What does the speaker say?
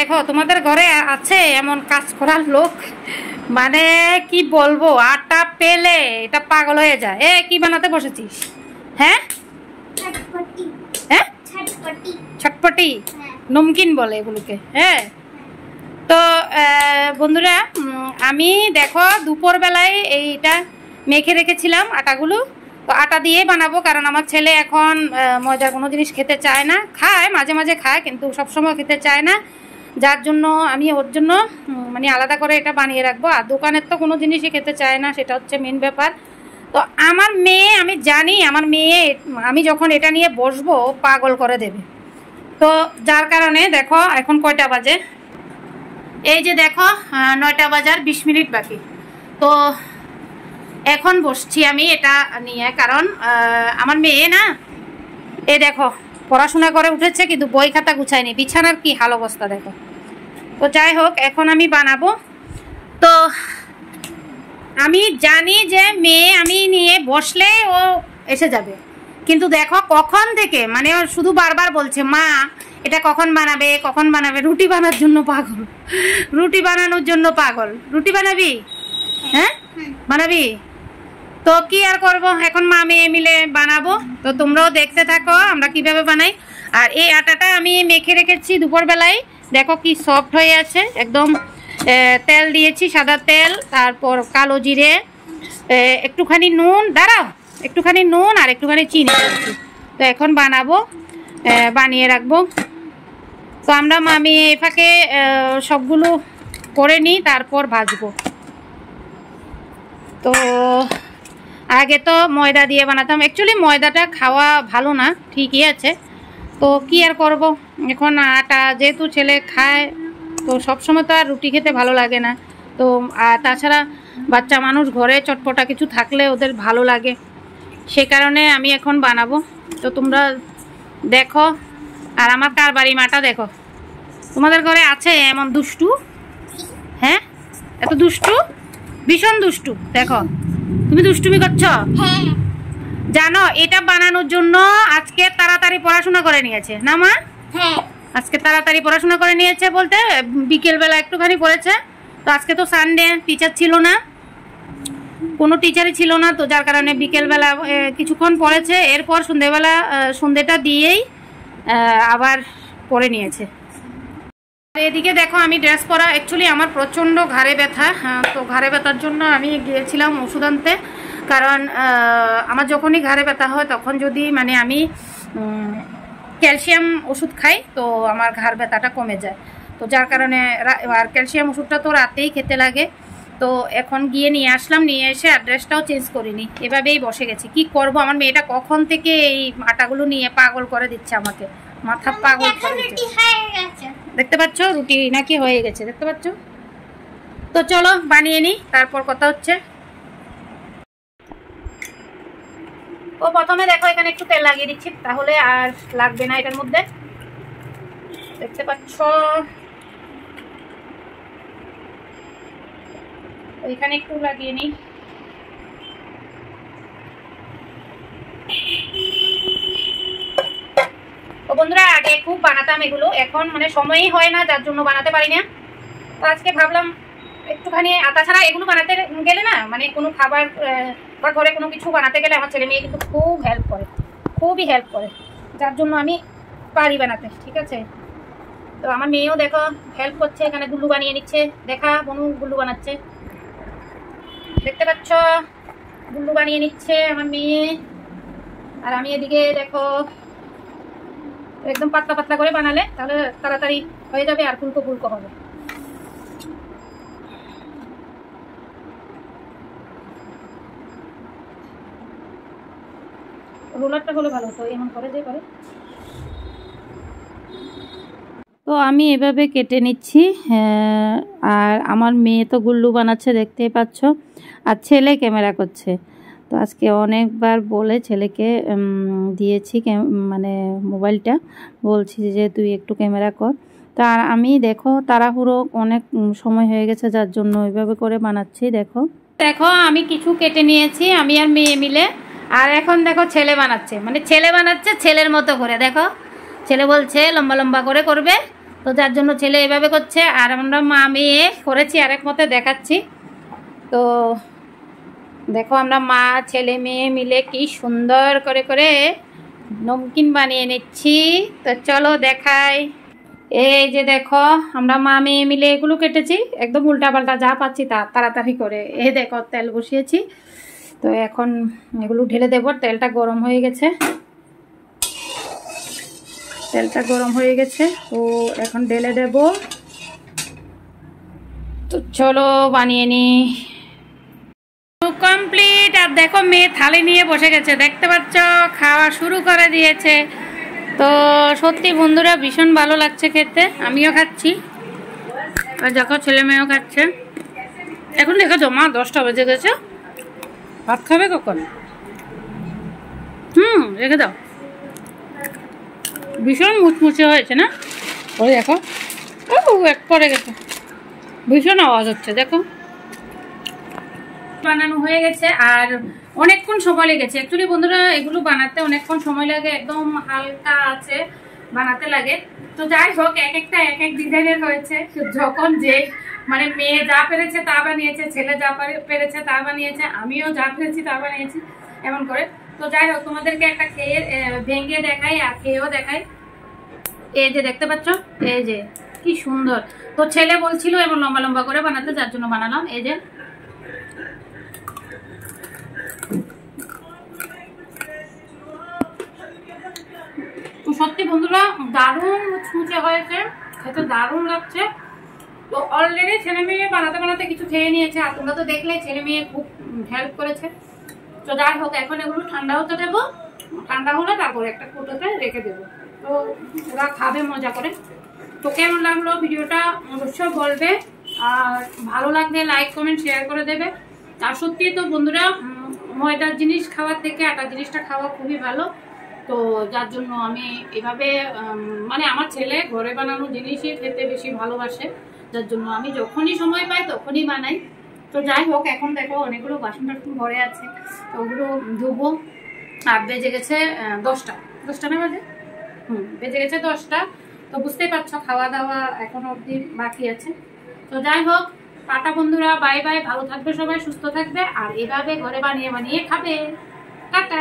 দেখো তোমাদের ঘরে আছে এমন কাজ করার লোক, মানে কি বলবো, আটা পেলে এটা পাগল হয়ে যায়। এ কি বানাতে বসেছিস? হ্যাঁ হ্যাঁ, ছটপটি নমকিন বলে এগুলোকে। হ্যাঁ, তো বন্ধুরা আমি দেখো দুপুরবেলায় এইটা মেখে রেখেছিলাম আটাগুলো। তো আটা দিয়ে বানাবো, কারণ আমার ছেলে এখন ময়দার কোনো জিনিস খেতে চায় না। খায় মাঝে মাঝে খায়, কিন্তু সবসময় খেতে চায় না। যার জন্য আমি ওর জন্য মানে আলাদা করে এটা বানিয়ে রাখবো। আর দোকানের তো কোনো জিনিসই খেতে চায় না, সেটা হচ্ছে মেন ব্যাপার। তো আমার মেয়ে, আমি জানি আমার মেয়ে আমি যখন এটা নিয়ে বসবো পাগল করে দেবে। তো যার কারণে দেখো এখন কয়টা বাজে, এই যে দেখো 9টা বাজার 20 মিনিট বাকি। তো এখন বসছি আমি এটা নিয়ে, কারণ আমার মেয়ে না, এই দেখো পড়াশোনা করে উঠেছে কিন্তু বই খাতা গুছায়নি, বিছানার কি হাল অবস্থা দেখো। তো যাই হোক এখন আমি বানাবো। তো আমি জানি যে মেয়ে আমি নিয়ে বসলে ও এসে যাবে, কিন্তু দেখো কখন থেকে মানে ও শুধু বারবার বলছে মা এটা কখন বানাবে কখন বানাবে। রুটি বানানোর জন্য পাগল, রুটি বানানোর জন্য পাগল। রুটি বানাবি? হ্যাঁ বানাবি? তো কি আর করবো, এখন মা মেয়ে মিলে বানাবো। তো তোমরাও দেখতে থাকো আমরা কিভাবে বানাই। আর এই আটাটা আমি মেখে রেখেছি দুপুরবেলায়, দেখো কি সফট হয়ে আছে একদম। তেল দিয়েছি, সাদা তেল, তারপর কালো জিরে, একটুখানি নুন, দাঁড়াও একটুখানি নুন আর একটুখানি চিনি দিয়েছি। তো এখন বানাবো, বানিয়ে রাখবো। তো আমরা আমি এই ফাঁকে সবগুলো করে নিই, তারপর ভাজবো। তো আগে তো ময়দা দিয়ে বানাতাম, অ্যাকচুয়ালি ময়দাটা খাওয়া ভালো না, ঠিকই আছে। তো কি আর করব, এখন আটা যেহেতু ছেলে খায়, তো সবসময় তো আর রুটি খেতে ভালো লাগে না। তো আর তাছাড়া বাচ্চা মানুষ ঘরে চটপটা কিছু থাকলে ওদের ভালো লাগে, সে কারণে আমি এখন বানাবো। তো তোমরা দেখো। আর আমার কারবারি মাটা দেখো, তোমাদের ঘরে আছে এমন দুষ্টু? হ্যাঁ, এত দুষ্টু, ভীষণ দুষ্টু। দেখো তুমি দুষ্টুমি করছো। জানো এটা বানানোর জন্য আজকে তাড়াতাড়ি পড়াশোনা করে নিয়েছে না মা? হ্যাঁ, আজকে তাড়াতাড়ি পড়াশোনা করে নিয়েছে বলতে বিকেলবেলা একটুখানি পড়েছে। তো আজকে তো সানডে, টিচার ছিল না, কোনো টিচারই ছিল না। তো যার কারণে বিকেলবেলা কিছুক্ষণ পড়েছে, এরপর সন্ধ্যেবেলা সন্ধ্যেটা দিয়েই আবার পড়ে নিয়েছে। এদিকে দেখো আমি ড্রেস পরা, অ্যাকচুয়ালি আমার প্রচণ্ড ঘাড়ে ব্যথা। তো ঘাড়ে ব্যথার জন্য আমি গিয়েছিলাম ওষুধ আনতে, কারণ আমার যখনই ঘাড়ে ব্যথা হয় তখন যদি মানে আমি ক্যালসিয়াম ওষুধ খাই তো আমার ঘাড় ব্যথাটা কমে যায়। তো যার কারণে আর ক্যালসিয়াম ওষুধটা তো রাতেই খেতে লাগে। তো এখন গিয়ে নিয়ে আসলাম, নিয়ে এসে অ্যাড্রেসটাও চেঞ্জ করিনি, এভাবেই বসে গেছি। কি করব, আমার মেয়েটা কখন থেকে এই আটাগুলো নিয়ে পাগল করে দিচ্ছে আমাকে, মাথা পাগল করে দিচ্ছে। দেখতে পাচ্ছ রুটি নাকি হয়ে গেছে, দেখতে পাচ্ছ? তো চলো বানিয়ে নিই, তারপর কথা হচ্ছে। ও প্রথমে দেখো এখানে একটু তেল লাগিয়ে দিচ্ছি, তাহলে আর লাগবে না এটার মধ্যে, দেখতে পাচ্ছ। এখানে একটু লাগিয়ে নিই। তো বন্ধুরা আগে খুব বানাতাম এগুলো, এখন মানে সময়ই হয় না, যার জন্য বানাতে পারি না। তো আজকে ভাবলাম একটুখানি, তাছাড়া এগুলো বানাতে গেলে না মানে কোনো খাবার বা ঘরে কোনো কিছু বানাতে গেলে আমার ছেলে মেয়ে কিন্তু খুব হেল্প করে, খুবই হেল্প করে, যার জন্য আমি পারি বানাতে, ঠিক আছে। তো আমার মেয়েও দেখো হেল্প করছে, এখানে গুল্লু বানিয়ে নিচ্ছে। দেখা বনু গুল্লু বানাচ্ছে, দেখতে পাচ্ছ গুল্লু বানিয়ে নিচ্ছে আমার মেয়ে। আর আমি এদিকে দেখো একদম পাতলা পাতলা করে বানালে তাহলে তাড়াতাড়ি হয়ে যাবে আর ফুলকো ফুলকো হবে। রোলারটা হলে ভালো হতো, এমন করে দিয়ে করে। তো আমি এভাবে কেটে নিচ্ছি। আর আমার মেয়ে তো গুল্লু বানাচ্ছে, দেখতেই পাচ্ছ, আর ছেলে ক্যামেরা করছে। তো আজকে অনেকবার বলে ছেলেকে দিয়েছি মানে মোবাইলটা, বলছি যে তুই একটু ক্যামেরা কর। তো আর আমি দেখো তাড়াহুড়ো, অনেক সময় হয়ে গেছে, যার জন্য ওইভাবে করে বানাচ্ছি। দেখো দেখো আমি কিছু কেটে নিয়েছি আমি আর মেয়ে মিলে। আর এখন দেখো ছেলে বানাচ্ছে, মানে ছেলে বানাচ্ছে ছেলের মতো করে। দেখো ছেলে বলছে লম্বা লম্বা করে করবে, তো যার জন্য ছেলে এভাবে করছে, আর আমরা মা মেয়ে করেছি আরেক মতে দেখাচ্ছি। তো দেখো আমরা মা ছেলে মেয়ে মিলে কি সুন্দর করে করে নমকিন বানিয়ে নিচ্ছি। তো চলো দেখাই। এই যে দেখো আমরা মা মেয়ে মিলে এগুলো কেটেছি, একদম উল্টা পাল্টা যা পাচ্ছি তা তাড়াতাড়ি করে। এই দেখো তেল বসিয়েছি, তো এখন এগুলো ঢেলে দেবো। তেলটা গরম হয়ে গেছে, তো এখন ঢেলে দেব। তো চলো বানিয়ে নি। কমপ্লিট। আর দেখো মেয়ে থালি নিয়ে বসে গেছে, দেখতে পাচ্ছ খাওয়া শুরু করে দিয়েছে। তো সত্যি বন্ধুরা ভীষণ ভালো লাগছে খেতে, আমিও খাচ্ছি আর দেখো ছেলে মেয়েও খাচ্ছে। এখন দেখো মা 10টা বেজে গেছে, ভাত খাবে কখন? রেখে দাও। ভীষণ মুচমুচে হয়েছে না? ওই দেখো এক পরে গেছে, ভীষণ আওয়াজ হচ্ছে। দেখো বানানো হয়ে গেছে আর অনেকক্ষণ সময় লেগেছে। অ্যাকচুয়ালি বন্ধুরা এগুলো বানাতে অনেকক্ষণ সময় লাগে, একদম হালকা আছে বানাতে লাগে। তো যাই হোক এক একটা এক এক ডিজাইনের হয়েছে। যখন যে মানে মেয়ে যা পেরেছে তা বানিয়েছে, ছেলে যা পেরেছে তা বানিয়েছে, আমিও যা পেরেছি তা বানিয়েছি, এমন করে। তো যাই হোক তোমাদেরকে একটা খেয়ে ভেঙে দেখাই আর খেয়েও দেখাই। এই যে দেখতে পাচ্ছ, এই যে কি সুন্দর। তো ছেলে বলছিল এমন লম্বা লম্বা করে বানাতে, যার জন্য বানালাম। এই যে সত্যি বন্ধুরা দারুণ মুচমুচে হয়েছে, খেতে দারুণ লাগছে। তো অলরেডি ছেলে মেয়ে বানাতে বানাতে কিছু খেয়ে নিয়েছে, আর তোমরা তো দেখলে ছেলে মেয়ে খুব হেল্প করেছে। তো যাই হোক এখন এগুলো ঠান্ডা হতে দেবো, ঠান্ডা হলে তারপরে একটা কৌটোতে রেখে দেবো। তো ওরা খাবে মজা করে। তো কেমন লাগলো ভিডিওটা অবশ্যই বলবে, আর ভালো লাগলে লাইক কমেন্ট শেয়ার করে দেবে। আর সত্যি তো বন্ধুরা ময়দার জিনিস খাওয়ার থেকে আটার জিনিসটা খাওয়া খুবই ভালো। তো যার জন্য আমি এভাবে মানে আমার ছেলে ঘরে বানানো জিনিসই খেতে বেশি ভালোবাসে, যার জন্য আমি যখনই সময় পাই তখনই বানাই। তো যাই হোক এখন দেখো অনেকগুলো বাসন টাসন ঘরে আছে, তো ওগুলো ধুবো। আর বেজে গেছে 10টা না বাজে? বেজে গেছে 10টা। তো বুঝতেই পারছো খাওয়া দাওয়া এখন অবধি বাকি আছে। তো যাই হোক টাটা বন্ধুরা, বাই বাই। ভালো থাকবে সবাই, সুস্থ থাকবে, আর এভাবে ঘরে বানিয়ে বানিয়ে খাবে। টাটা।